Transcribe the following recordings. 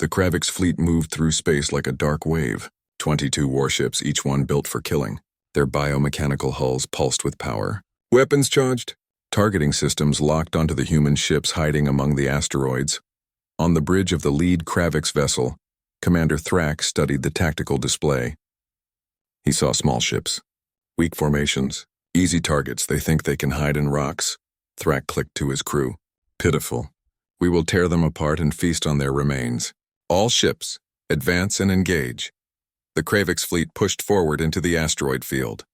The Kravik's fleet moved through space like a dark wave, 22 warships, each one built for killing. Their biomechanical hulls pulsed with power. Weapons charged. Targeting systems locked onto the human ships hiding among the asteroids. On the bridge of the lead Kravik's vessel, Commander Thrak studied the tactical display. He saw small ships. Weak formations. Easy targets. They think they can hide in rocks. Thrak clicked to his crew. Pitiful. We will tear them apart and feast on their remains. All ships, advance and engage. The Kravik's fleet pushed forward into the asteroid field.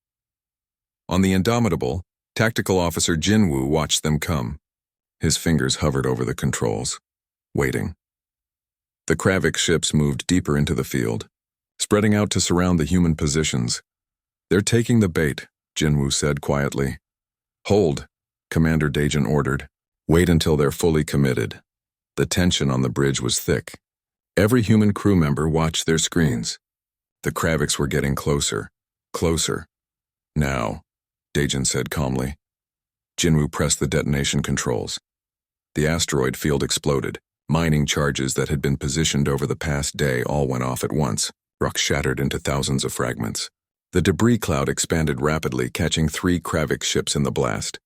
On the Indomitable, Tactical Officer Jinwoo watched them come. His fingers hovered over the controls, waiting. The Kravik ships moved deeper into the field, spreading out to surround the human positions. They're taking the bait, Jinwoo said quietly. Hold, Commander Dajan ordered. Wait until they're fully committed. The tension on the bridge was thick. Every human crew member watched their screens. The Kraviks were getting closer, closer. Now, Dajan said calmly. Jinwoo pressed the detonation controls. The asteroid field exploded. Mining charges that had been positioned over the past day all went off at once. Rock shattered into thousands of fragments. The debris cloud expanded rapidly, catching 3 Kravik ships in the blast.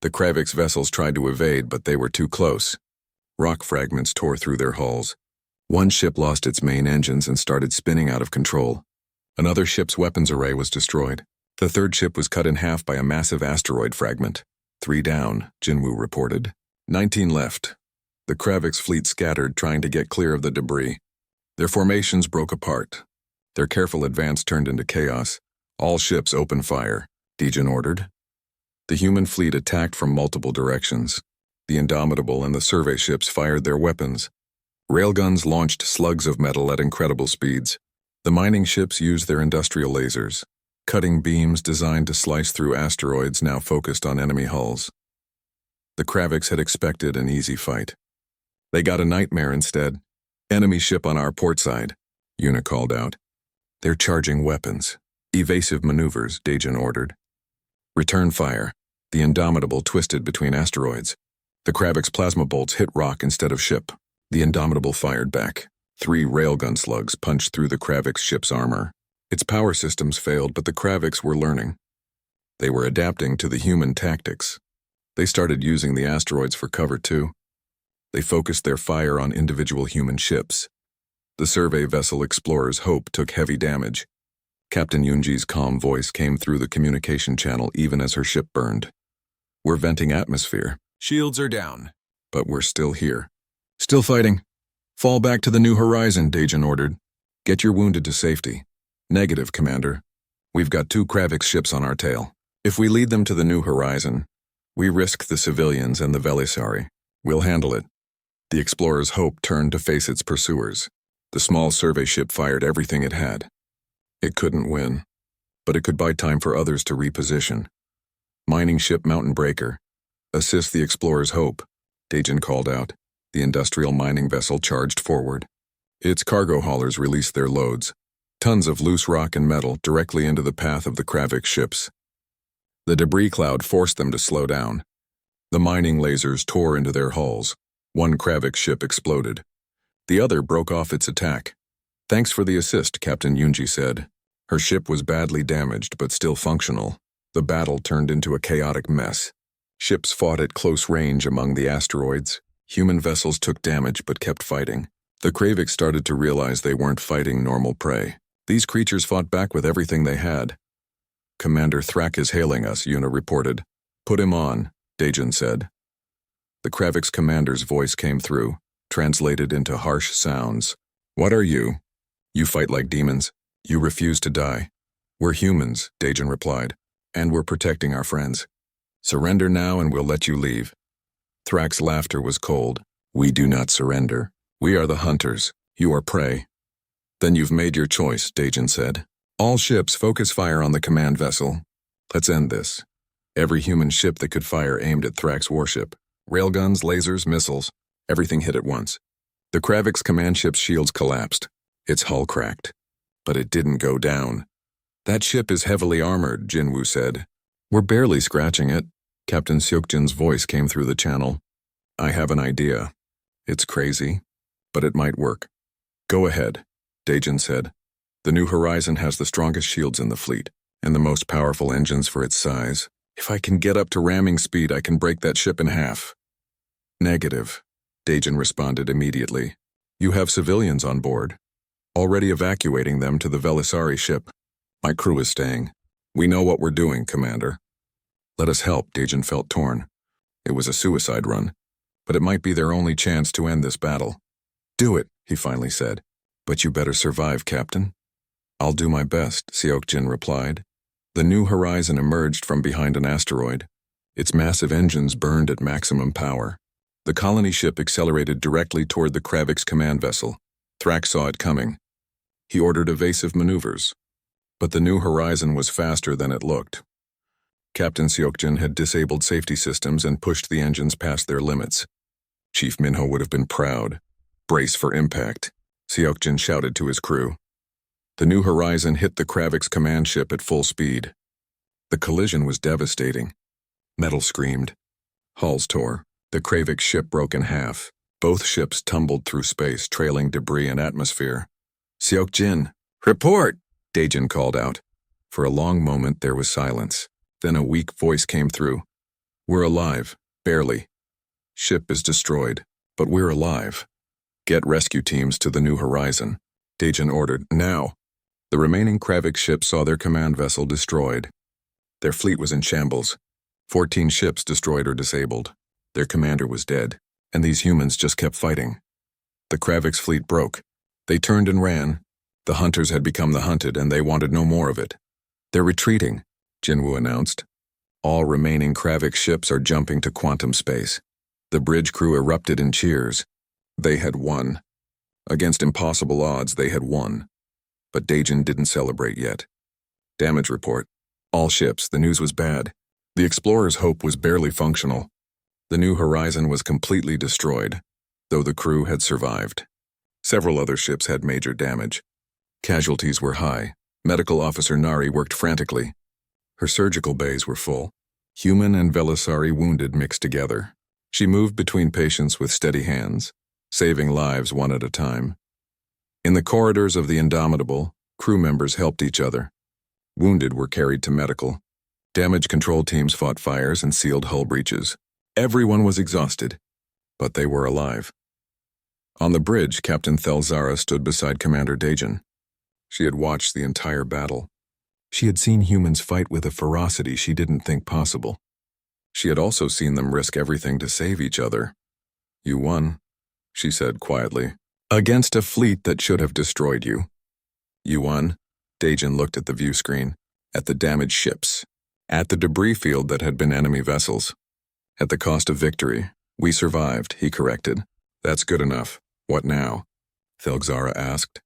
The Kravik's vessels tried to evade, but they were too close. Rock fragments tore through their hulls. One ship lost its main engines and started spinning out of control. Another ship's weapons array was destroyed. The third ship was cut in half by a massive asteroid fragment. 3 down, Jinwoo reported. 19 left. The Kravik's fleet scattered, trying to get clear of the debris. Their formations broke apart. Their careful advance turned into chaos. All ships open fire, Dajan ordered. The human fleet attacked from multiple directions. The Indomitable and the survey ships fired their weapons. Railguns launched slugs of metal at incredible speeds. The mining ships used their industrial lasers, cutting beams designed to slice through asteroids now focused on enemy hulls. The Kraviks had expected an easy fight. They got a nightmare instead. Enemy ship on our port side, Yuna called out. They're charging weapons. Evasive maneuvers, Dajan ordered. Return fire. The Indomitable twisted between asteroids. The Kravik's plasma bolts hit rock instead of ship. The Indomitable fired back. 3 railgun slugs punched through the Kravik's ship's armor. Its power systems failed, but the Kraviks were learning. They were adapting to the human tactics. They started using the asteroids for cover too. They focused their fire on individual human ships. The survey vessel Explorer's Hope took heavy damage. Captain Yunji's calm voice came through the communication channel even as her ship burned. We're venting atmosphere. Shields are down. But we're still here. Still fighting. Fall back to the New Horizon, Dajan ordered. Get your wounded to safety. Negative, Commander. We've got 2 Kravik ships on our tail. If we lead them to the New Horizon, we risk the civilians and the Velisari. We'll handle it. The Explorer's Hope turned to face its pursuers. The small survey ship fired everything it had. It couldn't win, but it could buy time for others to reposition. Mining ship Mountain Breaker. Assist the Explorer's Hope, Dajan called out. The industrial mining vessel charged forward. Its cargo haulers released their loads, tons of loose rock and metal directly into the path of the Kravik ships. The debris cloud forced them to slow down. The mining lasers tore into their hulls. One Kravik ship exploded. The other broke off its attack. Thanks for the assist, Captain Yunji said. Her ship was badly damaged but still functional. The battle turned into a chaotic mess. Ships fought at close range among the asteroids. Human vessels took damage but kept fighting. The Kraviks started to realize they weren't fighting normal prey. These creatures fought back with everything they had. Commander Thrak is hailing us, Yuna reported. Put him on, Dajan said. The Kravik's commander's voice came through, translated into harsh sounds. What are you? You fight like demons. You refuse to die. We're humans, Dajan replied, and we're protecting our friends. Surrender now and we'll let you leave. Thrak's laughter was cold. We do not surrender. We are the hunters. You are prey. Then you've made your choice, Dajan said. All ships focus fire on the command vessel. Let's end this. Every human ship that could fire aimed at Thrak's warship. Railguns, lasers, missiles. Everything hit at once. The Kravik's command ship's shields collapsed. Its hull cracked. But it didn't go down. That ship is heavily armored, Jinwoo said. We're barely scratching it. Captain Seokjin's voice came through the channel. I have an idea. It's crazy, but it might work. Go ahead, Dajin said. The New Horizon has the strongest shields in the fleet, and the most powerful engines for its size. If I can get up to ramming speed, I can break that ship in half. Negative, Dajin responded immediately. You have civilians on board. Already evacuating them to the Velisari ship. My crew is staying. We know what we're doing, Commander. Let us help, Dajin felt torn. It was a suicide run, but it might be their only chance to end this battle. Do it, he finally said. But you better survive, Captain. I'll do my best, Seokjin replied. The New Horizon emerged from behind an asteroid. Its massive engines burned at maximum power. The colony ship accelerated directly toward the Kravik's command vessel. Thrak saw it coming. He ordered evasive maneuvers. But the New Horizon was faster than it looked. Captain Seokjin had disabled safety systems and pushed the engines past their limits. Chief Minho would have been proud. Brace for impact, Seokjin shouted to his crew. The New Horizon hit the Kravik's command ship at full speed. The collision was devastating. Metal screamed. Hulls tore. The Kravik's ship broke in half. Both ships tumbled through space, trailing debris and atmosphere. Seokjin, report! Dajin called out. For a long moment there was silence. Then a weak voice came through. We're alive, barely. Ship is destroyed, but we're alive. Get rescue teams to the New Horizon, Dajin ordered, now. The remaining Kravik ships saw their command vessel destroyed. Their fleet was in shambles. 14 ships destroyed or disabled. Their commander was dead, and these humans just kept fighting. The Kravik's fleet broke. They turned and ran. The hunters had become the hunted, and they wanted no more of it. They're retreating, Jinwoo announced. All remaining Kravik ships are jumping to quantum space. The bridge crew erupted in cheers. They had won. Against impossible odds, they had won. But Dajin didn't celebrate yet. Damage report. All ships, the news was bad. The Explorer's Hope was barely functional. The New Horizon was completely destroyed, though the crew had survived. Several other ships had major damage. Casualties were high. Medical Officer Nari worked frantically. Her surgical bays were full. Human and Velisari wounded mixed together. She moved between patients with steady hands, saving lives one at a time. In the corridors of the Indomitable, crew members helped each other. Wounded were carried to medical. Damage control teams fought fires and sealed hull breaches. Everyone was exhausted, but they were alive. On the bridge, Captain Thelzara stood beside Commander Dajin. She had watched the entire battle. She had seen humans fight with a ferocity she didn't think possible. She had also seen them risk everything to save each other. You won, she said quietly, against a fleet that should have destroyed you. You won. Dajin looked at the view screen, at the damaged ships, at the debris field that had been enemy vessels. At the cost of victory, we survived, he corrected. That's good enough. What now? Thelzara asked.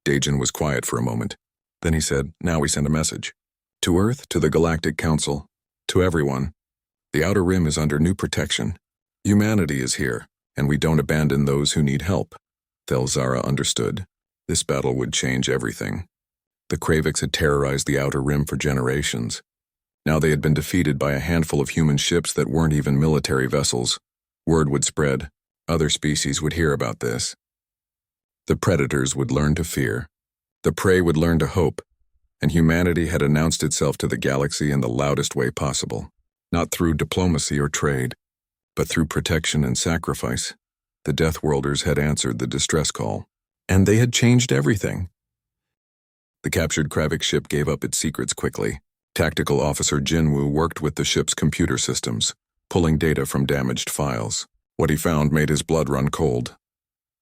Dajin was quiet for a moment. Then he said, now we send a message. To Earth, to the Galactic Council, to everyone. The Outer Rim is under new protection. Humanity is here, and we don't abandon those who need help. Thelzara understood. This battle would change everything. The Kraviks had terrorized the Outer Rim for generations. Now they had been defeated by a handful of human ships that weren't even military vessels. Word would spread. Other species would hear about this. The predators would learn to fear. The prey would learn to hope. And humanity had announced itself to the galaxy in the loudest way possible. Not through diplomacy or trade, but through protection and sacrifice. The Deathworlders had answered the distress call. And they had changed everything. The captured Kravik ship gave up its secrets quickly. Tactical Officer Jinwoo worked with the ship's computer systems, pulling data from damaged files. What he found made his blood run cold.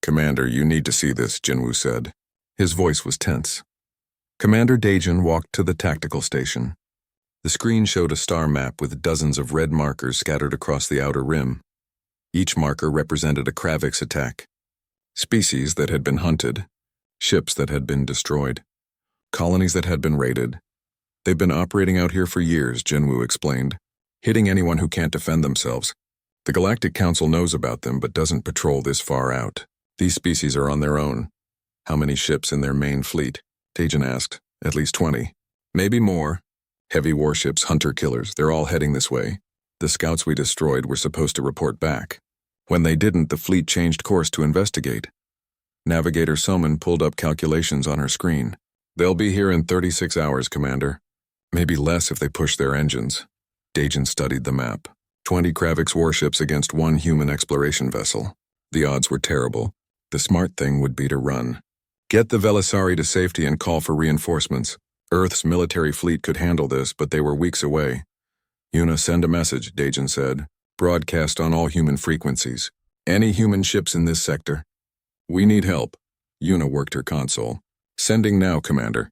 Commander, you need to see this, Jinwoo said. His voice was tense. Commander Dajin walked to the tactical station. The screen showed a star map with dozens of red markers scattered across the outer rim. Each marker represented a Kravik's attack. Species that had been hunted, ships that had been destroyed, colonies that had been raided. They've been operating out here for years, Jinwoo explained, hitting anyone who can't defend themselves. The Galactic Council knows about them but doesn't patrol this far out. These species are on their own. How many ships in their main fleet? Dajin asked. At least 20. Maybe more. Heavy warships, hunter-killers, they're all heading this way. The scouts we destroyed were supposed to report back. When they didn't, the fleet changed course to investigate. Navigator Soman pulled up calculations on her screen. They'll be here in 36 hours, Commander. Maybe less if they push their engines. Dajan studied the map. 20 Kravix warships against 1 human exploration vessel. The odds were terrible. The smart thing would be to run. Get the Velisari to safety and call for reinforcements. Earth's military fleet could handle this, but they were weeks away. Yuna, send a message, Dajan said. Broadcast on all human frequencies. Any human ships in this sector? We need help. Yuna worked her console. Sending now, Commander.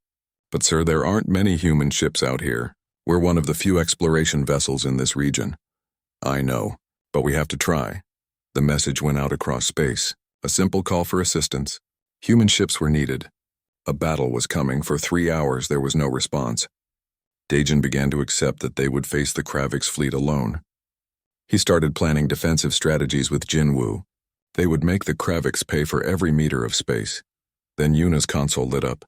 But sir, there aren't many human ships out here. We're one of the few exploration vessels in this region. I know, but we have to try. The message went out across space. A simple call for assistance. Human ships were needed. A battle was coming. For 3 hours there was no response. Dajan began to accept that they would face the Kravix fleet alone. He started planning defensive strategies with Jinwoo. They would make the Kravix pay for every meter of space. Then Yuna's console lit up.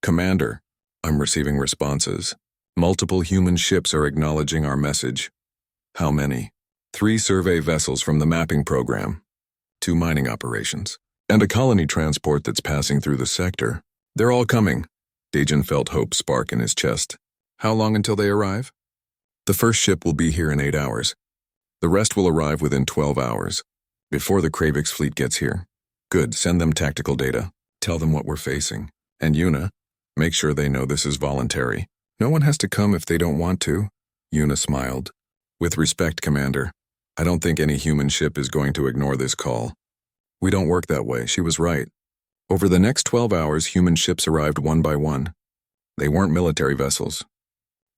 Commander, I'm receiving responses. Multiple human ships are acknowledging our message. How many? 3 survey vessels from the mapping program, 2 mining operations, and a colony transport that's passing through the sector. They're all coming. Dajan felt hope spark in his chest. How long until they arrive? The first ship will be here in 8 hours. The rest will arrive within 12 hours, before the Kravix fleet gets here. Good, send them tactical data. Tell them what we're facing. And Yuna, make sure they know this is voluntary. No one has to come if they don't want to. Yuna smiled. With respect, Commander, I don't think any human ship is going to ignore this call. We don't work that way, she was right. Over the next 12 hours, human ships arrived one by one. They weren't military vessels.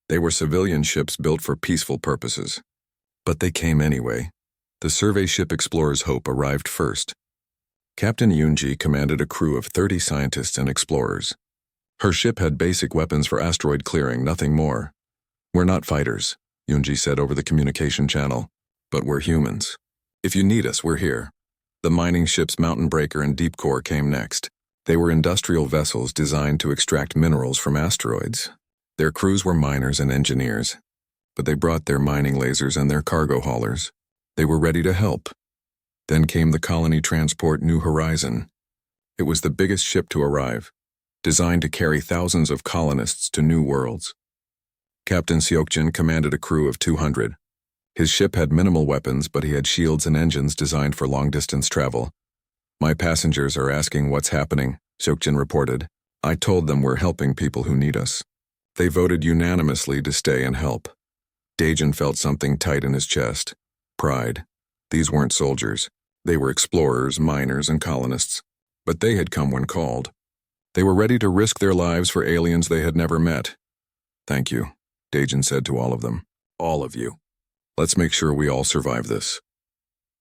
They were civilian ships built for peaceful purposes. But they came anyway. The survey ship Explorer's Hope arrived first. Captain Yoonji commanded a crew of 30 scientists and explorers. Her ship had basic weapons for asteroid clearing, nothing more. We're not fighters, Yoonji said over the communication channel, but we're humans. If you need us, we're here. The mining ships Mountain Breaker and Deep Core came next. They were industrial vessels designed to extract minerals from asteroids. Their crews were miners and engineers, but they brought their mining lasers and their cargo haulers. They were ready to help. Then came the colony transport New Horizon. It was the biggest ship to arrive, designed to carry thousands of colonists to new worlds. Captain Seokjin commanded a crew of 200. His ship had minimal weapons, but he had shields and engines designed for long-distance travel. My passengers are asking what's happening, Seokjin reported. I told them we're helping people who need us. They voted unanimously to stay and help. Dajan felt something tight in his chest. Pride. These weren't soldiers. They were explorers, miners, and colonists. But they had come when called. They were ready to risk their lives for aliens they had never met. Thank you, Dajan said to all of them. All of you. Let's make sure we all survive this.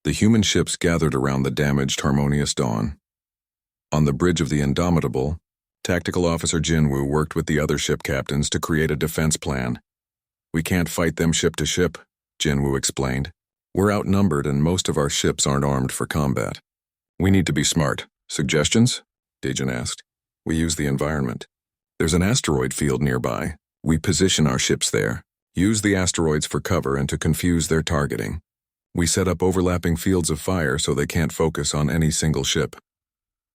The human ships gathered around the damaged Harmonious Dawn. On the bridge of the Indomitable, Tactical Officer Jinwoo worked with the other ship captains to create a defense plan. We can't fight them ship to ship, Jinwoo explained. We're outnumbered and most of our ships aren't armed for combat. We need to be smart. Suggestions? Dajan asked. We use the environment. There's an asteroid field nearby. We position our ships there. Use the asteroids for cover and to confuse their targeting. We set up overlapping fields of fire so they can't focus on any single ship.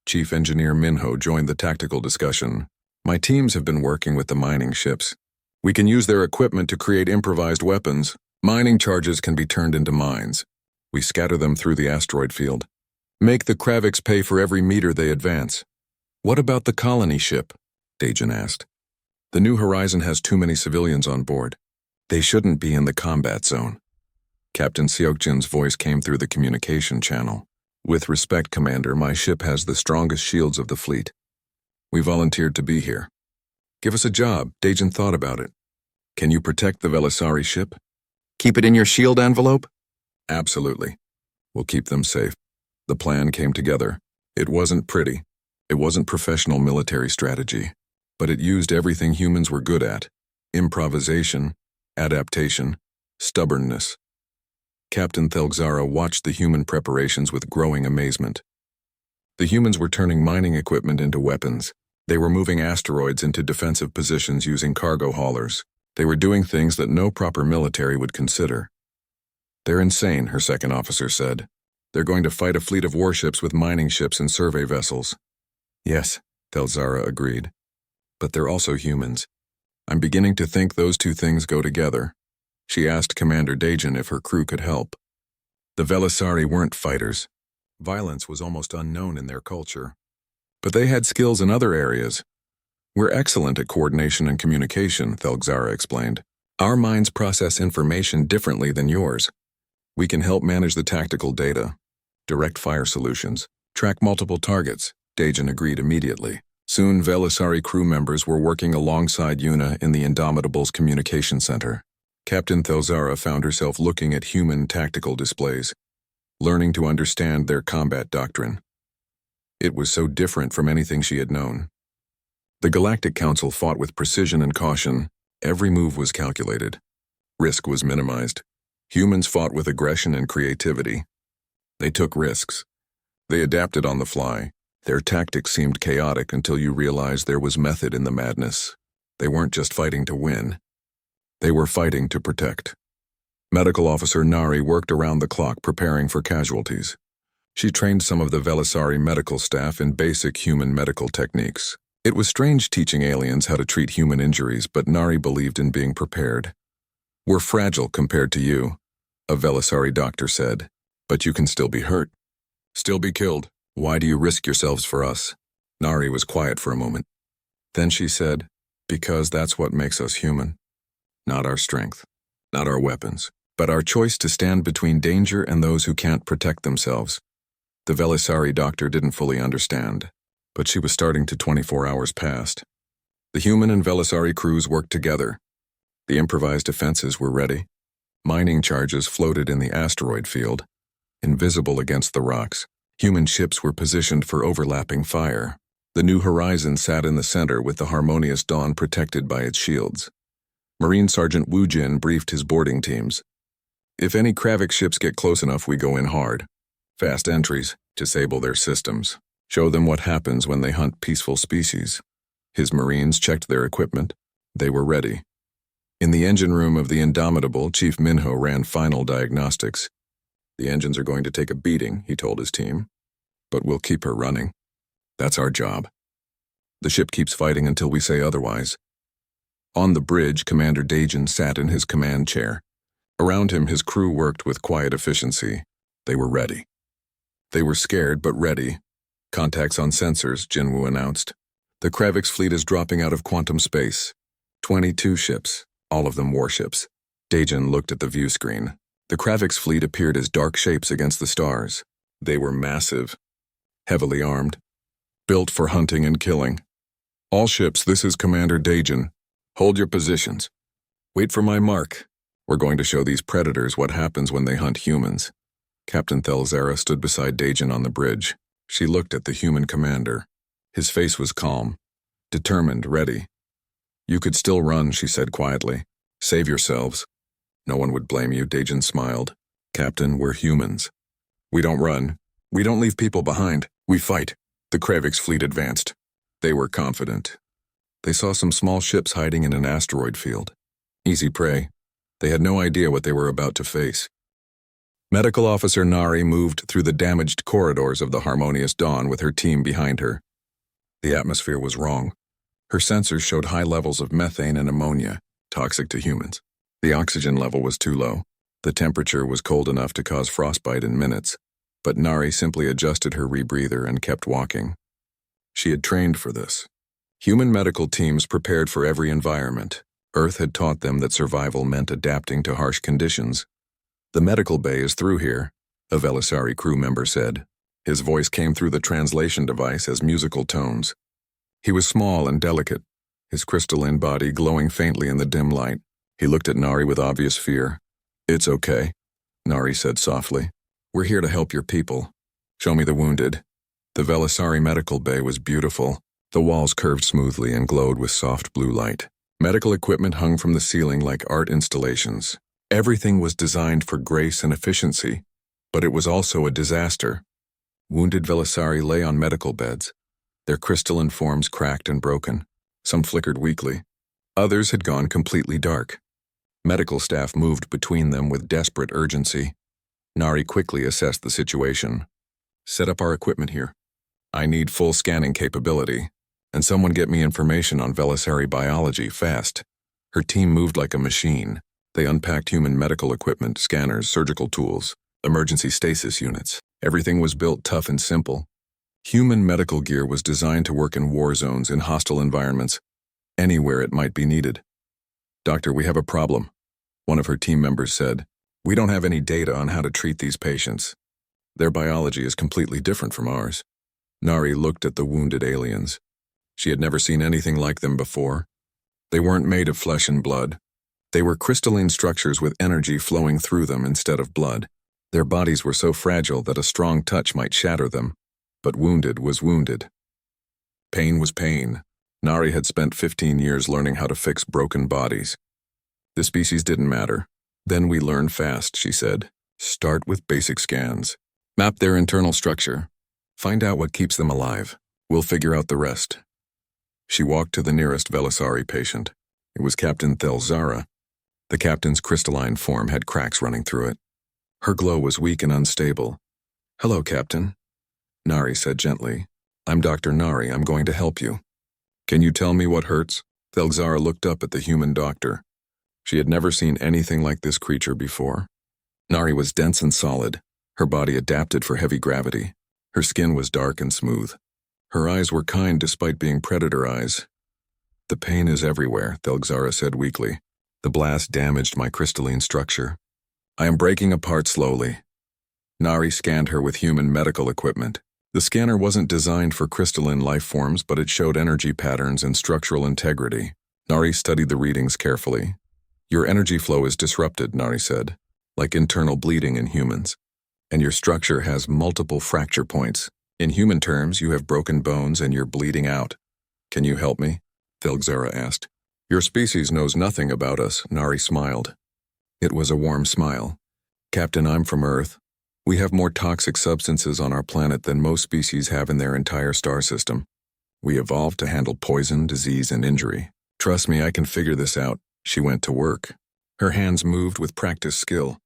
Chief Engineer Minho joined the tactical discussion. My teams have been working with the mining ships. We can use their equipment to create improvised weapons. Mining charges can be turned into mines. We scatter them through the asteroid field. Make the Kravix pay for every meter they advance. What about the colony ship? Dajan asked. The New Horizon has too many civilians on board. They shouldn't be in the combat zone. Captain Seokjin's voice came through the communication channel. With respect, Commander, my ship has the strongest shields of the fleet. We volunteered to be here. Give us a job. Dajan thought about it. Can you protect the Velisari ship? Keep it in your shield envelope? Absolutely. We'll keep them safe. The plan came together. It wasn't pretty. It wasn't professional military strategy. But it used everything humans were good at. Improvisation, adaptation, stubbornness. Captain Thelgzara watched the human preparations with growing amazement. The humans were turning mining equipment into weapons. They were moving asteroids into defensive positions using cargo haulers. They were doing things that no proper military would consider. They're insane, her second officer said. They're going to fight a fleet of warships with mining ships and survey vessels. Yes, Telzara agreed. But they're also humans. I'm beginning to think those two things go together. She asked Commander Dajan if her crew could help. The Velisari weren't fighters. Violence was almost unknown in their culture. But they had skills in other areas. We're excellent at coordination and communication, Thelgzara explained. Our minds process information differently than yours. We can help manage the tactical data, direct fire solutions, track multiple targets. Dajan agreed immediately. Soon, Velisari crew members were working alongside Yuna in the Indomitable's communication center. Captain Thelzara found herself looking at human tactical displays, learning to understand their combat doctrine. It was so different from anything she had known. The Galactic Council fought with precision and caution. Every move was calculated. Risk was minimized. Humans fought with aggression and creativity. They took risks. They adapted on the fly. Their tactics seemed chaotic until you realized there was method in the madness. They weren't just fighting to win. They were fighting to protect. Medical Officer Nari worked around the clock preparing for casualties. She trained some of the Velisari medical staff in basic human medical techniques. It was strange teaching aliens how to treat human injuries, but Nari believed in being prepared. We're fragile compared to you, a Velisari doctor said, but you can still be hurt. Still be killed. Why do you risk yourselves for us? Nari was quiet for a moment. Then she said, because that's what makes us human. Not our strength, not our weapons, but our choice to stand between danger and those who can't protect themselves. The Velisari doctor didn't fully understand, but she was starting to 24 hours past. The human and Velisari crews worked together. The improvised defenses were ready. Mining charges floated in the asteroid field. Invisible against the rocks, human ships were positioned for overlapping fire. The New Horizon sat in the center with the Harmonious Dawn protected by its shields. Marine Sergeant Wu Jin briefed his boarding teams. If any Kravik ships get close enough, we go in hard. Fast entries, disable their systems. Show them what happens when they hunt peaceful species. His Marines checked their equipment. They were ready. In the engine room of the Indomitable, Chief Minho ran final diagnostics. The engines are going to take a beating, he told his team. But we'll keep her running. That's our job. The ship keeps fighting until we say otherwise. On the bridge, Commander Dajan sat in his command chair. Around him, his crew worked with quiet efficiency. They were ready. They were scared, but ready. Contacts on sensors, Jinwoo announced. The Kravik's fleet is dropping out of quantum space. 22 ships, all of them warships. Dajan looked at the view screen. The Kravik's fleet appeared as dark shapes against the stars. They were massive, heavily armed, built for hunting and killing. All ships, this is Commander Dajan. Hold your positions. Wait for my mark. We're going to show these predators what happens when they hunt humans. Captain Thelzara stood beside Dajan on the bridge. She looked at the human commander. His face was calm, determined, ready. You could still run, she said quietly. Save yourselves. No one would blame you, Dajan smiled. Captain, we're humans. We don't run. We don't leave people behind. We fight. The Kravik's fleet advanced. They were confident. They saw some small ships hiding in an asteroid field. Easy prey. They had no idea what they were about to face. Medical Officer Nari moved through the damaged corridors of the Harmonious Dawn with her team behind her. The atmosphere was wrong. Her sensors showed high levels of methane and ammonia, toxic to humans. The oxygen level was too low. The temperature was cold enough to cause frostbite in minutes, but Nari simply adjusted her rebreather and kept walking. She had trained for this. Human medical teams prepared for every environment. Earth had taught them that survival meant adapting to harsh conditions. The medical bay is through here, a Velisari crew member said. His voice came through the translation device as musical tones. He was small and delicate, his crystalline body glowing faintly in the dim light. He looked at Nari with obvious fear. It's okay, Nari said softly. We're here to help your people. Show me the wounded. The Velisari medical bay was beautiful. The walls curved smoothly and glowed with soft blue light. Medical equipment hung from the ceiling like art installations. Everything was designed for grace and efficiency, but it was also a disaster. Wounded Velisari lay on medical beds, their crystalline forms cracked and broken. Some flickered weakly. Others had gone completely dark. Medical staff moved between them with desperate urgency. Nari quickly assessed the situation. Set up our equipment here. I need full scanning capability. And someone get me information on Velisari biology, fast. Her team moved like a machine. They unpacked human medical equipment, scanners, surgical tools, emergency stasis units. Everything was built tough and simple. Human medical gear was designed to work in war zones, in hostile environments, anywhere it might be needed. "Doctor, we have a problem," one of her team members said. "We don't have any data on how to treat these patients. Their biology is completely different from ours." Nari looked at the wounded aliens. She had never seen anything like them before. They weren't made of flesh and blood. They were crystalline structures with energy flowing through them instead of blood. Their bodies were so fragile that a strong touch might shatter them. But wounded was wounded. Pain was pain. Nari had spent 15 years learning how to fix broken bodies. The species didn't matter. "Then we learn fast," she said. "Start with basic scans. Map their internal structure. Find out what keeps them alive. We'll figure out the rest." She walked to the nearest Velisari patient. It was Captain Thelzara. The captain's crystalline form had cracks running through it. Her glow was weak and unstable. "Hello, Captain," Nari said gently. "I'm Dr. Nari. I'm going to help you." "Can you tell me what hurts?" Thelzara looked up at the human doctor. She had never seen anything like this creature before. Nari was dense and solid. Her body adapted for heavy gravity. Her skin was dark and smooth. Her eyes were kind despite being predator eyes. "The pain is everywhere," Thelzara said weakly. "The blast damaged my crystalline structure. I am breaking apart slowly." Nari scanned her with human medical equipment. The scanner wasn't designed for crystalline life forms, but it showed energy patterns and structural integrity. Nari studied the readings carefully. "Your energy flow is disrupted," Nari said, "like internal bleeding in humans. And your structure has multiple fracture points. In human terms, you have broken bones and you're bleeding out. Can you help me?" Thelzara asked. "Your species knows nothing about us," Nari smiled. It was a warm smile. "Captain, I'm from Earth. We have more toxic substances on our planet than most species have in their entire star system. We evolved to handle poison, disease, and injury. Trust me, I can figure this out." She went to work. Her hands moved with practiced skill.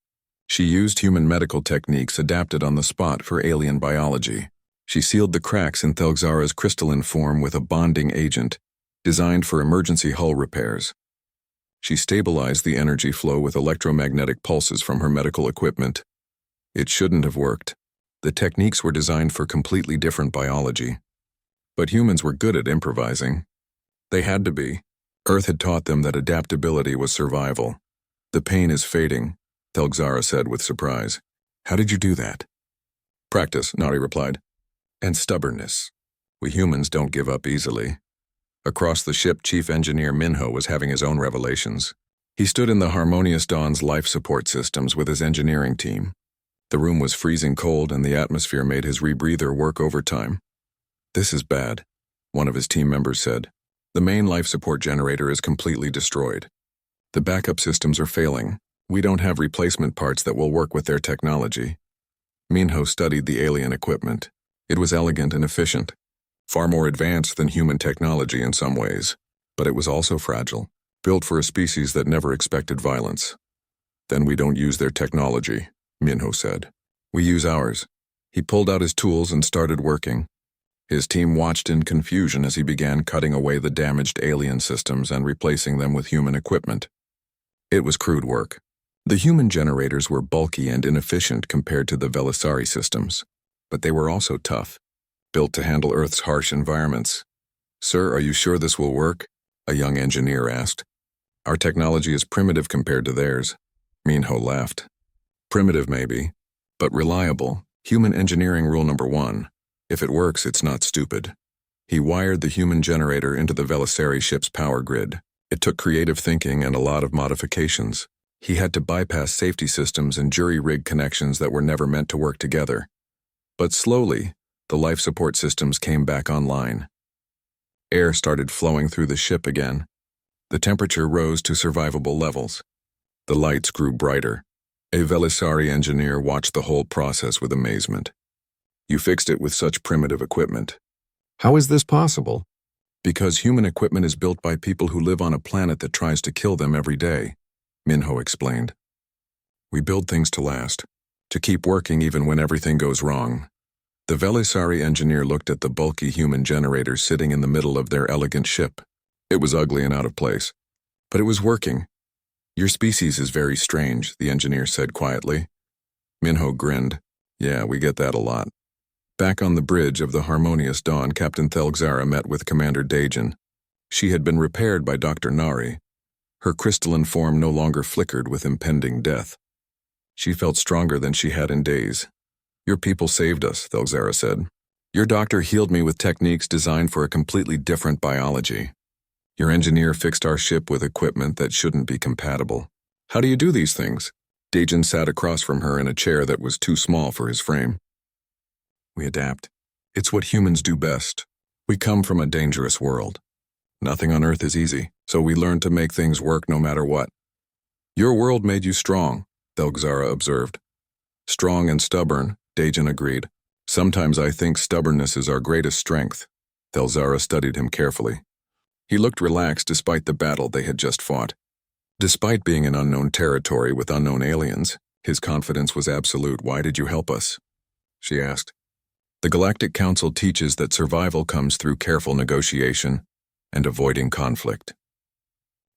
She used human medical techniques adapted on the spot for alien biology. She sealed the cracks in Thelzara's crystalline form with a bonding agent, designed for emergency hull repairs. She stabilized the energy flow with electromagnetic pulses from her medical equipment. It shouldn't have worked. The techniques were designed for completely different biology. But humans were good at improvising. They had to be. Earth had taught them that adaptability was survival. "The pain is fading," Thelzara said with surprise. "How did you do that?" "Practice," Nari replied. "And stubbornness. We humans don't give up easily." Across the ship, Chief Engineer Minho was having his own revelations. He stood in the Harmonious Dawn's life support systems with his engineering team. The room was freezing cold and the atmosphere made his rebreather work overtime. "This is bad," one of his team members said. "The main life support generator is completely destroyed. The backup systems are failing. We don't have replacement parts that will work with their technology." Minho studied the alien equipment. It was elegant and efficient, far more advanced than human technology in some ways, but it was also fragile, built for a species that never expected violence. "Then we don't use their technology," Minho said. "We use ours." He pulled out his tools and started working. His team watched in confusion as he began cutting away the damaged alien systems and replacing them with human equipment. It was crude work. The human generators were bulky and inefficient compared to the Velisari systems, but they were also tough, built to handle Earth's harsh environments. "Sir, are you sure this will work?" a young engineer asked. "Our technology is primitive compared to theirs." Minho laughed. "Primitive maybe, but reliable. Human engineering rule number 1. If it works, it's not stupid." He wired the human generator into the Velisari ship's power grid. It took creative thinking and a lot of modifications. He had to bypass safety systems and jury-rig connections that were never meant to work together. But slowly, the life support systems came back online. Air started flowing through the ship again. The temperature rose to survivable levels. The lights grew brighter. A Velisari engineer watched the whole process with amazement. "You fixed it with such primitive equipment." "How is this possible?" "Because human equipment is built by people who live on a planet that tries to kill them every day," Minho explained. "We build things to last, to keep working even when everything goes wrong." The Velisari engineer looked at the bulky human generator sitting in the middle of their elegant ship. It was ugly and out of place, but it was working. Your species is very strange, the engineer said quietly. Minho grinned. Yeah, we get that a lot. Back on the bridge of the Harmonious Dawn, Captain Thelgzara met with Commander Dajin. She had been repaired by Dr. Nari. Her crystalline form no longer flickered with impending death. She felt stronger than she had in days. Your people saved us, Thelgzara said. Your doctor healed me with techniques designed for a completely different biology. Your engineer fixed our ship with equipment that shouldn't be compatible. How do you do these things? Dajin sat across from her in a chair that was too small for his frame. We adapt. It's what humans do best. We come from a dangerous world. Nothing on Earth is easy, so we learn to make things work no matter what. Your world made you strong, Thelgzara observed. Strong and stubborn, Dajin agreed. Sometimes I think stubbornness is our greatest strength. Thelgzara studied him carefully. He looked relaxed despite the battle they had just fought. Despite being in unknown territory with unknown aliens, his confidence was absolute. Why did you help us? She asked. The Galactic Council teaches that survival comes through careful negotiation and avoiding conflict.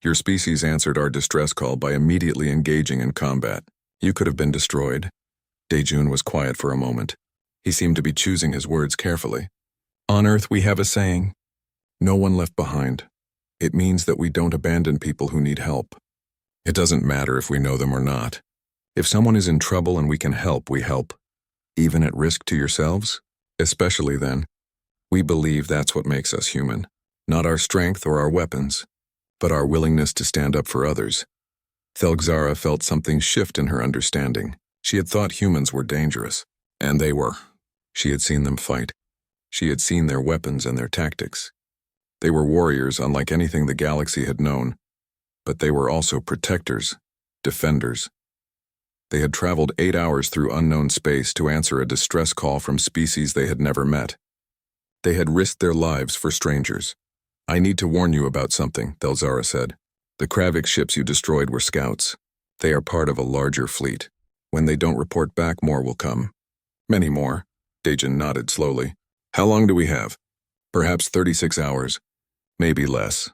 Your species answered our distress call by immediately engaging in combat. You could have been destroyed. Dajun was quiet for a moment. He seemed to be choosing his words carefully. On Earth we have a saying, no one left behind. It means that we don't abandon people who need help. It doesn't matter if we know them or not. If someone is in trouble and we can help, we help. Even at risk to yourselves? Especially then. We believe that's what makes us human. Not our strength or our weapons, but our willingness to stand up for others. Thelgzara felt something shift in her understanding. She had thought humans were dangerous, and they were. She had seen them fight. She had seen their weapons and their tactics. They were warriors unlike anything the galaxy had known, but they were also protectors, defenders. They had traveled 8 hours through unknown space to answer a distress call from species they had never met. They had risked their lives for strangers. I need to warn you about something, Thelgzara said. The Kravik ships you destroyed were scouts. They are part of a larger fleet. When they don't report back, more will come. Many more. Dajin nodded slowly. How long do we have? Perhaps 36 hours. Maybe less.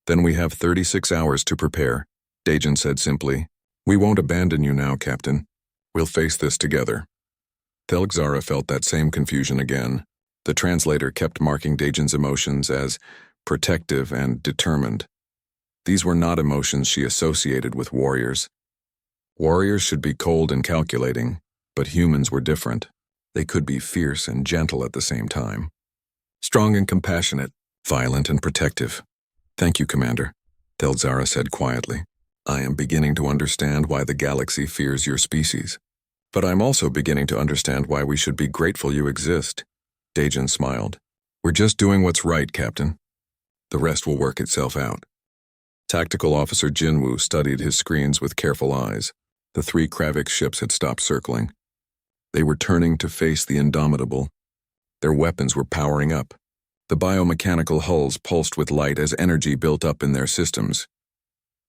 Then we have 36 hours to prepare, Dajin said simply. We won't abandon you now, Captain. We'll face this together. Thelgzara felt that same confusion again. The translator kept marking Dajin's emotions as protective and determined. These were not emotions she associated with warriors. Warriors should be cold and calculating, but humans were different. They could be fierce and gentle at the same time. Strong and compassionate, violent and protective. Thank you, Commander, Thelgzara said quietly. I am beginning to understand why the galaxy fears your species. But I'm also beginning to understand why we should be grateful you exist. Dajin smiled. We're just doing what's right, Captain. The rest will work itself out. Tactical Officer Jinwoo studied his screens with careful eyes. The 3 Kravik ships had stopped circling. They were turning to face the Indomitable. Their weapons were powering up. The biomechanical hulls pulsed with light as energy built up in their systems.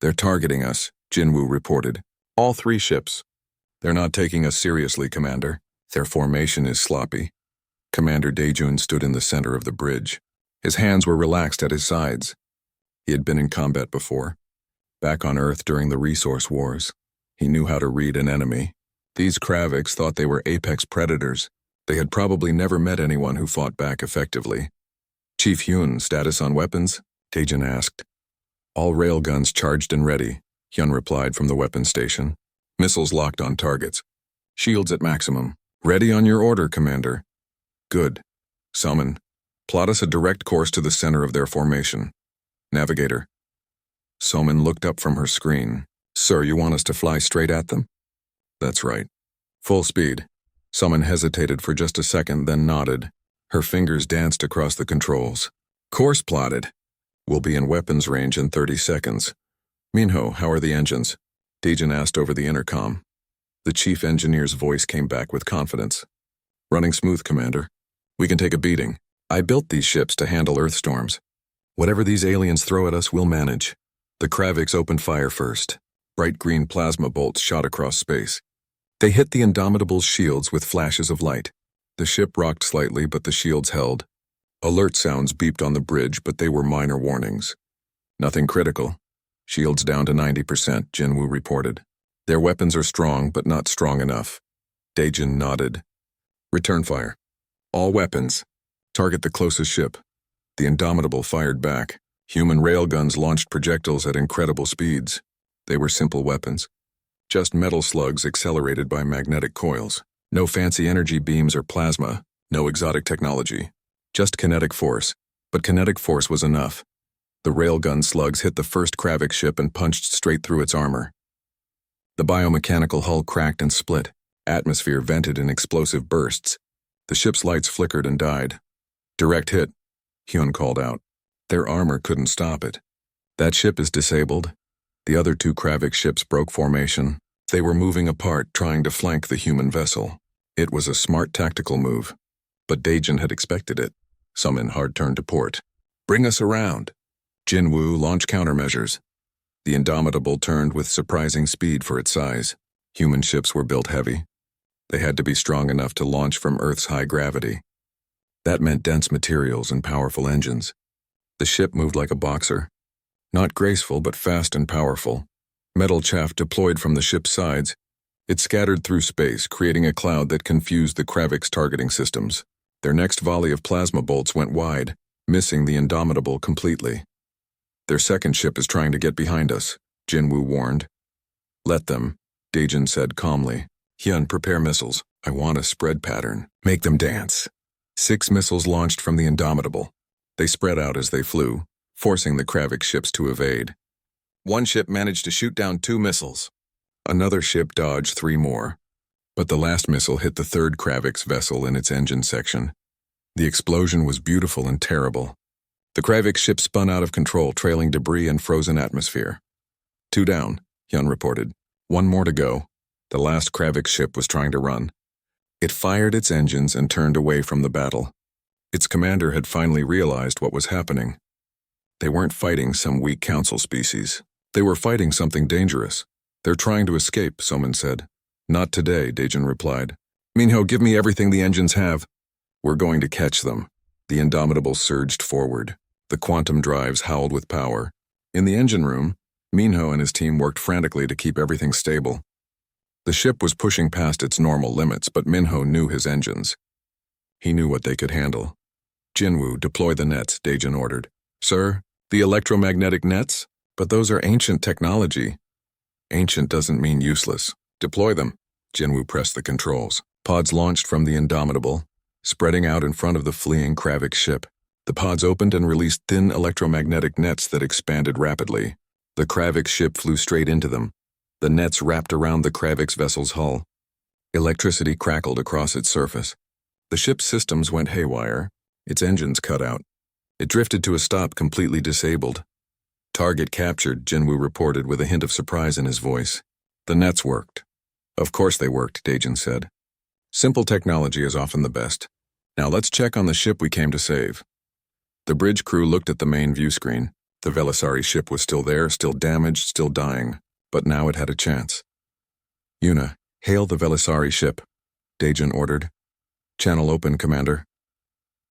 They're targeting us, Jinwoo reported. All 3 ships. They're not taking us seriously, Commander. Their formation is sloppy. Commander Dajun stood in the center of the bridge. His hands were relaxed at his sides. He had been in combat before. Back on Earth during the resource wars. He knew how to read an enemy. These Kraviks thought they were apex predators. They had probably never met anyone who fought back effectively. Chief Hyun, status on weapons? Dajin asked. All railguns charged and ready, Hyun replied from the weapons station. Missiles locked on targets. Shields at maximum. Ready on your order, Commander. Good. Summon. Plot us a direct course to the center of their formation. Navigator. Somin looked up from her screen. Sir, you want us to fly straight at them? That's right. Full speed. Somin hesitated for just a second, then nodded. Her fingers danced across the controls. Course plotted. We'll be in weapons range in 30 seconds. Minho, how are the engines? Dajin asked over the intercom. The chief engineer's voice came back with confidence. Running smooth, Commander. We can take a beating. I built these ships to handle Earth storms. Whatever these aliens throw at us, we'll manage. The Kraviks opened fire first. Bright green plasma bolts shot across space. They hit the Indomitable's shields with flashes of light. The ship rocked slightly, but the shields held. Alert sounds beeped on the bridge, but they were minor warnings. Nothing critical. Shields down to 90%, Jinwoo reported. Their weapons are strong, but not strong enough. Daejin nodded. Return fire. All weapons. Target the closest ship. The Indomitable fired back. Human railguns launched projectiles at incredible speeds. They were simple weapons. Just metal slugs accelerated by magnetic coils. No fancy energy beams or plasma. No exotic technology. Just kinetic force. But kinetic force was enough. The railgun slugs hit the first Kravik ship and punched straight through its armor. The biomechanical hull cracked and split. Atmosphere vented in explosive bursts. The ship's lights flickered and died. Direct hit, Hyun called out. Their armor couldn't stop it. That ship is disabled. The other 2 Kravik ships broke formation. They were moving apart, trying to flank the human vessel. It was a smart tactical move. But Daejin had expected it. Summon hard turn to port. Bring us around. Jinwoo, launch countermeasures. The Indomitable turned with surprising speed for its size. Human ships were built heavy. They had to be strong enough to launch from Earth's high gravity. That meant dense materials and powerful engines. The ship moved like a boxer. Not graceful, but fast and powerful. Metal chaff deployed from the ship's sides. It scattered through space, creating a cloud that confused the Kravik's targeting systems. Their next volley of plasma bolts went wide, missing the Indomitable completely. Their second ship is trying to get behind us, Jinwoo warned. Let them, Daejin said calmly. Hyun, prepare missiles. I want a spread pattern. Make them dance. 6 missiles launched from the Indomitable. They spread out as they flew, forcing the Kravik ships to evade. One ship managed to shoot down 2 missiles. Another ship dodged 3 more. But the last missile hit the third Kravik's vessel in its engine section. The explosion was beautiful and terrible. The Kravik ship spun out of control, trailing debris and frozen atmosphere. 2 down, Hyun reported. 1 more to go. The last Kravik ship was trying to run. It fired its engines and turned away from the battle. Its commander had finally realized what was happening. They weren't fighting some weak council species. They were fighting something dangerous. They're trying to escape, Soman said. Not today, Daejin replied. Minho, give me everything the engines have. We're going to catch them. The Indomitable surged forward. The quantum drives howled with power. In the engine room, Minho and his team worked frantically to keep everything stable. The ship was pushing past its normal limits, but Minho knew his engines. He knew what they could handle. Jinwoo, deploy the nets, Daejin ordered. Sir, the electromagnetic nets? But those are ancient technology. Ancient doesn't mean useless. Deploy them. Jinwoo pressed the controls. Pods launched from the Indomitable, spreading out in front of the fleeing Kravik ship. The pods opened and released thin electromagnetic nets that expanded rapidly. The Kravik ship flew straight into them. The nets wrapped around the Kravik's vessel's hull. Electricity crackled across its surface. The ship's systems went haywire. Its engines cut out. It drifted to a stop, completely disabled. Target captured, Jinwoo reported with a hint of surprise in his voice. The nets worked. Of course they worked, Daejin said. Simple technology is often the best. Now let's check on the ship we came to save. The bridge crew looked at the main view screen. The Velisari ship was still there, still damaged, still dying. But now it had a chance. Yuna, hail the Velisari ship, Daejin ordered. Channel open, Commander.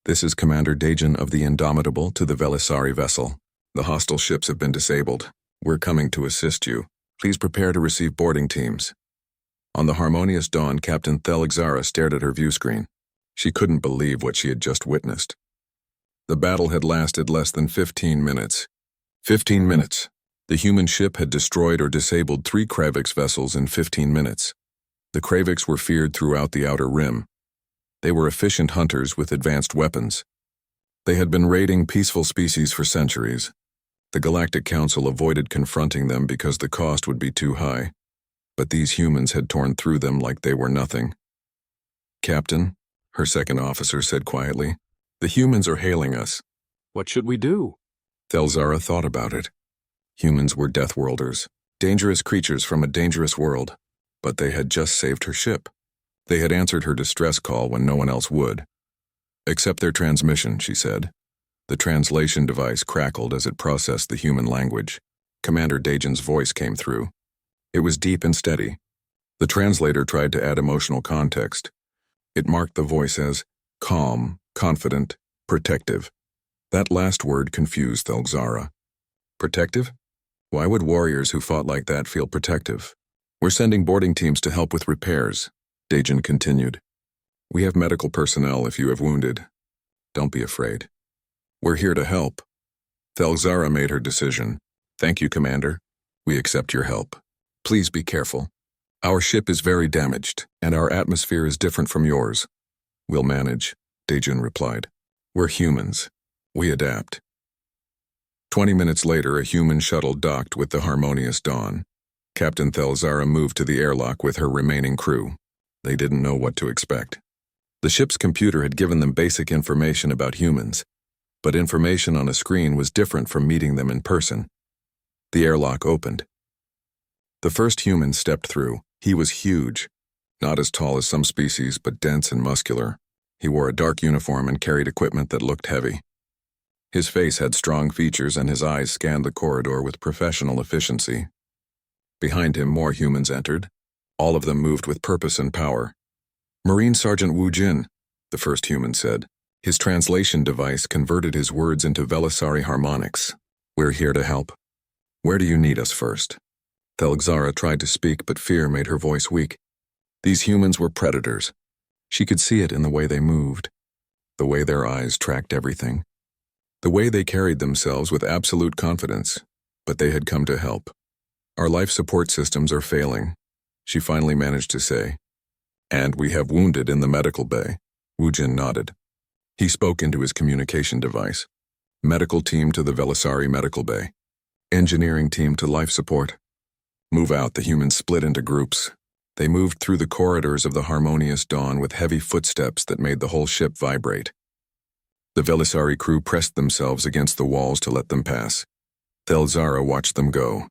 This is Commander Daejin of the Indomitable to the Velisari vessel. The hostile ships have been disabled. We're coming to assist you. Please prepare to receive boarding teams. On the harmonious dawn, Captain Thelixara stared at her view screen. She couldn't believe what she had just witnessed. The battle had lasted less than 15 minutes. 15 minutes. The human ship had destroyed or disabled 3 Kravik's vessels in 15 minutes. The Kraviks were feared throughout the Outer Rim. They were efficient hunters with advanced weapons. They had been raiding peaceful species for centuries. The Galactic Council avoided confronting them because the cost would be too high. But these humans had torn through them like they were nothing. Captain, her second officer said quietly, the humans are hailing us. What should we do? Thelixara thought about it. Humans were Deathworlders, dangerous creatures from a dangerous world. But they had just saved her ship. They had answered her distress call when no one else would. Accept their transmission, she said. The translation device crackled as it processed the human language. Commander Daejin's voice came through. It was deep and steady. The translator tried to add emotional context. It marked the voice as calm, confident, protective. That last word confused Thelzara. Protective? Why would warriors who fought like that feel protective? We're sending boarding teams to help with repairs, Dajin continued. We have medical personnel if you have wounded. Don't be afraid. We're here to help. Thelzara made her decision. Thank you, Commander. We accept your help. Please be careful. Our ship is very damaged, and our atmosphere is different from yours. We'll manage, Dajin replied. We're humans. We adapt. 20 minutes later, a human shuttle docked with the Harmonious Dawn. Captain Thelzara moved to the airlock with her remaining crew. They didn't know what to expect. The ship's computer had given them basic information about humans, but information on a screen was different from meeting them in person. The airlock opened. The first human stepped through. He was huge, not as tall as some species, but dense and muscular. He wore a dark uniform and carried equipment that looked heavy. His face had strong features and his eyes scanned the corridor with professional efficiency. Behind him, more humans entered. All of them moved with purpose and power. Marine Sergeant Wu Jin, the first human said. His translation device converted his words into Velisari harmonics. We're here to help. Where do you need us first? Thelzara tried to speak, but fear made her voice weak. These humans were predators. She could see it in the way they moved, the way their eyes tracked everything, the way they carried themselves with absolute confidence, but they had come to help. Our life support systems are failing, she finally managed to say. And we have wounded in the medical bay. Wu Jin nodded. He spoke into his communication device. Medical team to the Velisari medical bay. Engineering team to life support. Move out. The humans split into groups. They moved through the corridors of the Harmonious Dawn with heavy footsteps that made the whole ship vibrate. The Velisari crew pressed themselves against the walls to let them pass. Thelzara watched them go.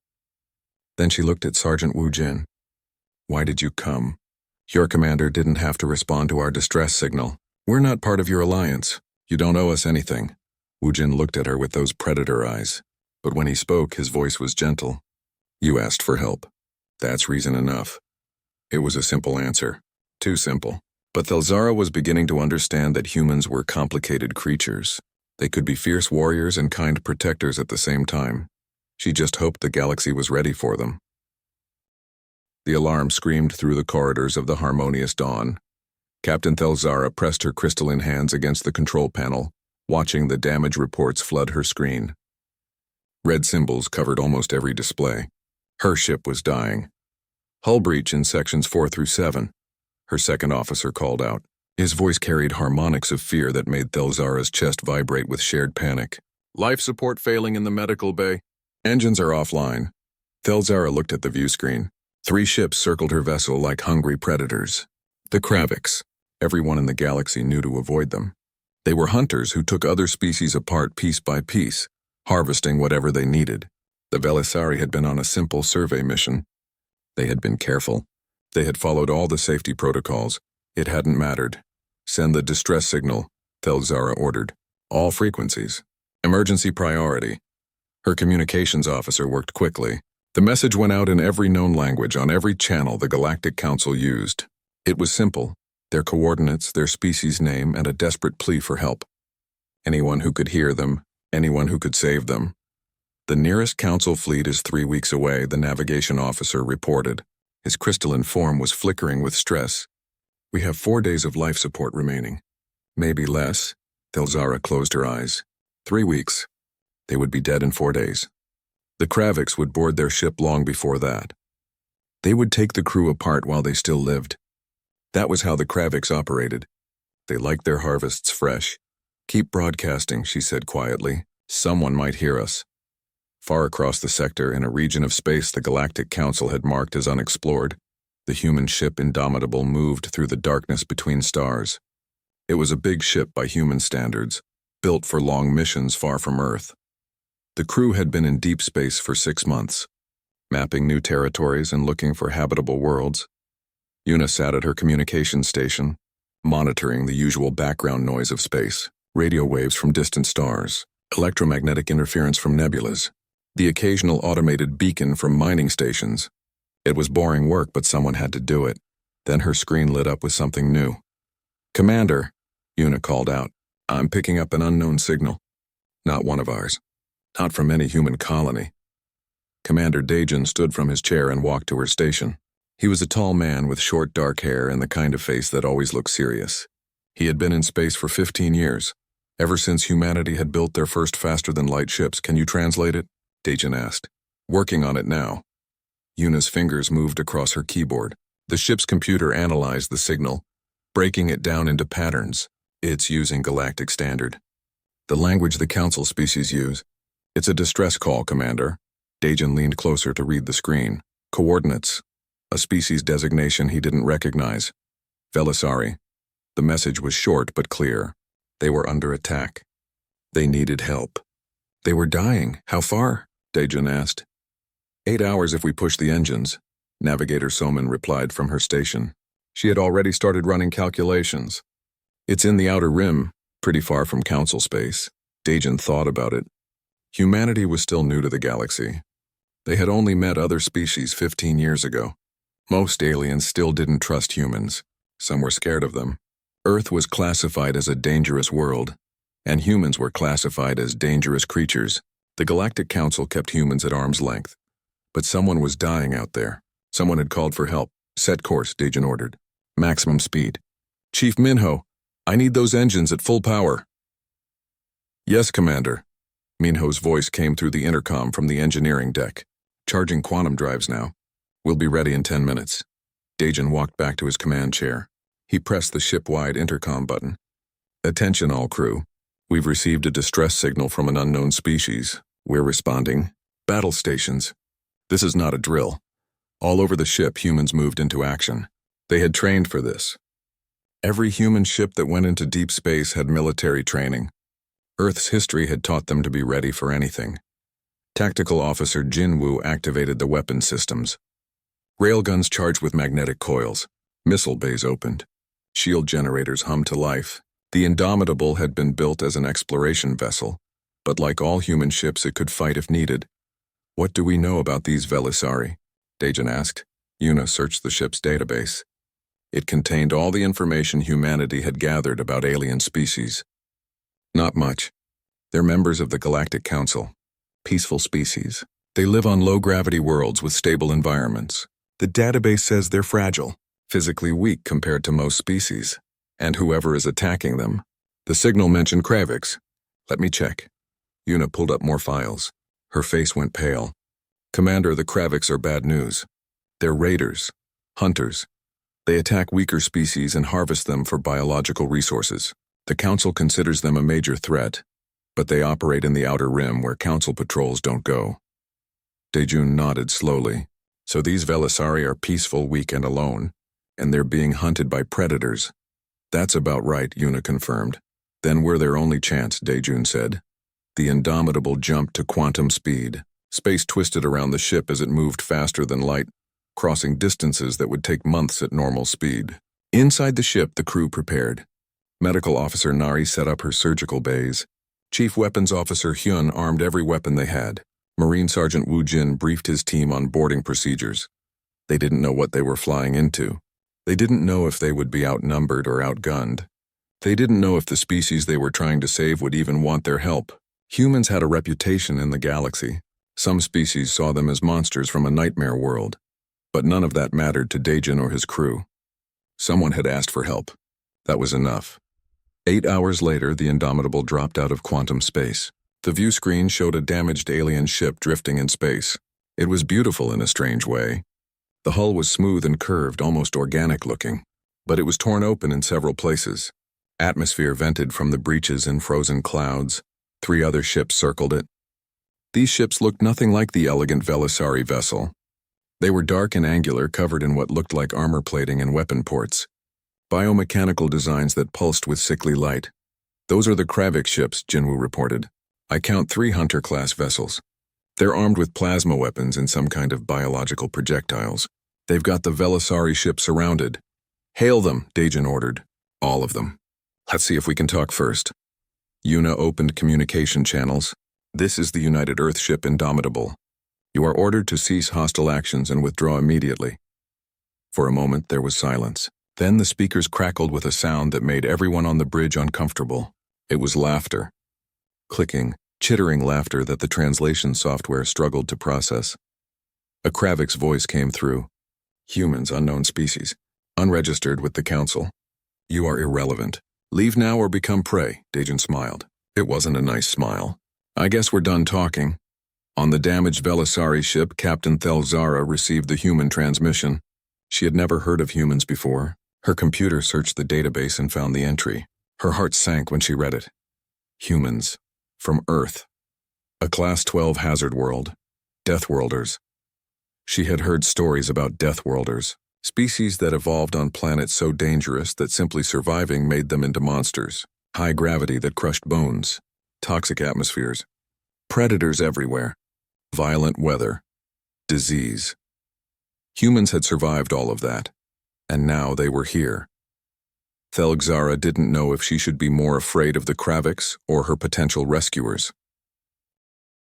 Then she looked at Sergeant Wu Jin. Why did you come? Your commander didn't have to respond to our distress signal. We're not part of your alliance. You don't owe us anything. Wu Jin looked at her with those predator eyes. But when he spoke, his voice was gentle. You asked for help. That's reason enough. It was a simple answer. Too simple. But Thelzara was beginning to understand that humans were complicated creatures. They could be fierce warriors and kind protectors at the same time. She just hoped the galaxy was ready for them. The alarm screamed through the corridors of the Harmonious Dawn. Captain Thelzara pressed her crystalline hands against the control panel, watching the damage reports flood her screen. Red symbols covered almost every display. Her ship was dying. Hull breach in sections 4 through 7. Her second officer called out. His voice carried harmonics of fear that made Thelzara's chest vibrate with shared panic. Life support failing in the medical bay. Engines are offline. Thelzara looked at the view screen. 3 ships circled her vessel like hungry predators. The Kraviks. Everyone in the galaxy knew to avoid them. They were hunters who took other species apart piece by piece, harvesting whatever they needed. The Velisari had been on a simple survey mission. They had been careful. They had followed all the safety protocols. It hadn't mattered. Send the distress signal, Thelzara ordered. All frequencies. Emergency priority. Her communications officer worked quickly. The message went out in every known language on every channel the Galactic Council used. It was simple. Their coordinates, their species name, and a desperate plea for help. Anyone who could hear them, anyone who could save them. The nearest Council fleet is 3 weeks away, the navigation officer reported. His crystalline form was flickering with stress. We have 4 days of life support remaining. Maybe less. Thelzara closed her eyes. 3 weeks. They would be dead in 4 days. The Kraviks would board their ship long before that. They would take the crew apart while they still lived. That was how the Kraviks operated. They liked their harvests fresh. Keep broadcasting, she said quietly. Someone might hear us. Far across the sector, in a region of space the Galactic Council had marked as unexplored, the human ship Indomitable moved through the darkness between stars. It was a big ship by human standards, built for long missions far from Earth. The crew had been in deep space for 6 months, mapping new territories and looking for habitable worlds. Una sat at her communication station, monitoring the usual background noise of space, radio waves from distant stars, electromagnetic interference from nebulas, the occasional automated beacon from mining stations. It was boring work, but someone had to do it. Then her screen lit up with something new. Commander, Una called out. I'm picking up an unknown signal. Not one of ours. Not from any human colony. Commander Dajan stood from his chair and walked to her station. He was a tall man with short dark hair and the kind of face that always looked serious. He had been in space for 15 years. Ever since humanity had built their first faster-than-light ships. Can you translate it? Dajan asked. Working on it now. Una's fingers moved across her keyboard. The ship's computer analyzed the signal, breaking it down into patterns. It's using Galactic Standard. The language the Council species use. It's a distress call, Commander. Dajan leaned closer to read the screen. Coordinates. A species designation he didn't recognize. Velisari. The message was short but clear. They were under attack. They needed help. They were dying. How far? Dajan asked. 8 hours if we push the engines, Navigator Soman replied from her station. She had already started running calculations. It's in the outer rim, pretty far from Council space. Dajan thought about it. Humanity was still new to the galaxy. They had only met other species 15 years ago. Most aliens still didn't trust humans. Some were scared of them. Earth was classified as a dangerous world, and humans were classified as dangerous creatures. The Galactic Council kept humans at arm's length. But someone was dying out there. Someone had called for help. Set course, Dajan ordered. Maximum speed. Chief Minho, I need those engines at full power. Yes, Commander. Minho's voice came through the intercom from the engineering deck. Charging quantum drives now. We'll be ready in 10 minutes. Dajan walked back to his command chair. He pressed the ship-wide intercom button. Attention all crew. We've received a distress signal from an unknown species. We're responding. Battle stations. This is not a drill. All over the ship, humans moved into action. They had trained for this. Every human ship that went into deep space had military training. Earth's history had taught them to be ready for anything. Tactical Officer Jinwoo activated the weapon systems. Railguns charged with magnetic coils. Missile bays opened. Shield generators hummed to life. The Indomitable had been built as an exploration vessel, but like all human ships, it could fight if needed. What do we know about these Velisari? Dajan asked. Una searched the ship's database. It contained all the information humanity had gathered about alien species. Not much. They're members of the Galactic Council. Peaceful species. They live on low-gravity worlds with stable environments. The database says they're fragile, physically weak compared to most species, and whoever is attacking them. The signal mentioned Kravix. Let me check. Una pulled up more files. Her face went pale. Commander, the Kravix are bad news. They're raiders, hunters. They attack weaker species and harvest them for biological resources. The Council considers them a major threat, but they operate in the outer rim where Council patrols don't go. Dajan nodded slowly. So these Velisari are peaceful, weak, and alone, and they're being hunted by predators. That's about right, Una confirmed. Then we're their only chance, Dajan said. The Indomitable jumped to quantum speed. Space twisted around the ship as it moved faster than light, crossing distances that would take months at normal speed. Inside the ship, the crew prepared. Medical Officer Nari set up her surgical bays. Chief Weapons Officer Hyun armed every weapon they had. Marine Sergeant Wu Jin briefed his team on boarding procedures. They didn't know what they were flying into. They didn't know if they would be outnumbered or outgunned. They didn't know if the species they were trying to save would even want their help. Humans had a reputation in the galaxy. Some species saw them as monsters from a nightmare world. But none of that mattered to Dajan or his crew. Someone had asked for help. That was enough. 8 hours later, the Indomitable dropped out of quantum space. The view screen showed a damaged alien ship drifting in space. It was beautiful in a strange way. The hull was smooth and curved, almost organic looking, but it was torn open in several places. Atmosphere vented from the breaches in frozen clouds. 3 other ships circled it. These ships looked nothing like the elegant Velisari vessel. They were dark and angular, covered in what looked like armor plating and weapon ports. Biomechanical designs that pulsed with sickly light. Those are the Kravik ships, Jinwoo reported. I count 3 Hunter-class vessels. They're armed with plasma weapons and some kind of biological projectiles. They've got the Velisari ship surrounded. Hail them, Dajan ordered. All of them. Let's see if we can talk first. Una opened communication channels. This is the United Earth ship Indomitable. You are ordered to cease hostile actions and withdraw immediately. For a moment, there was silence. Then the speakers crackled with a sound that made everyone on the bridge uncomfortable. It was laughter. Clicking, chittering laughter that the translation software struggled to process. A Kravik's voice came through. Humans, unknown species. Unregistered with the Council. You are irrelevant. Leave now or become prey, Dajan smiled. It wasn't a nice smile. I guess we're done talking. On the damaged Velisari ship, Captain Thelzara received the human transmission. She had never heard of humans before. Her computer searched the database and found the entry. Her heart sank when she read it. Humans. From Earth. A Class 12 hazard world. Deathworlders. She had heard stories about Deathworlders, species that evolved on planets so dangerous that simply surviving made them into monsters. High gravity that crushed bones. Toxic atmospheres. Predators everywhere. Violent weather. Disease. Humans had survived all of that, and now they were here. Thelgzara didn't know if she should be more afraid of the Kraviks or her potential rescuers.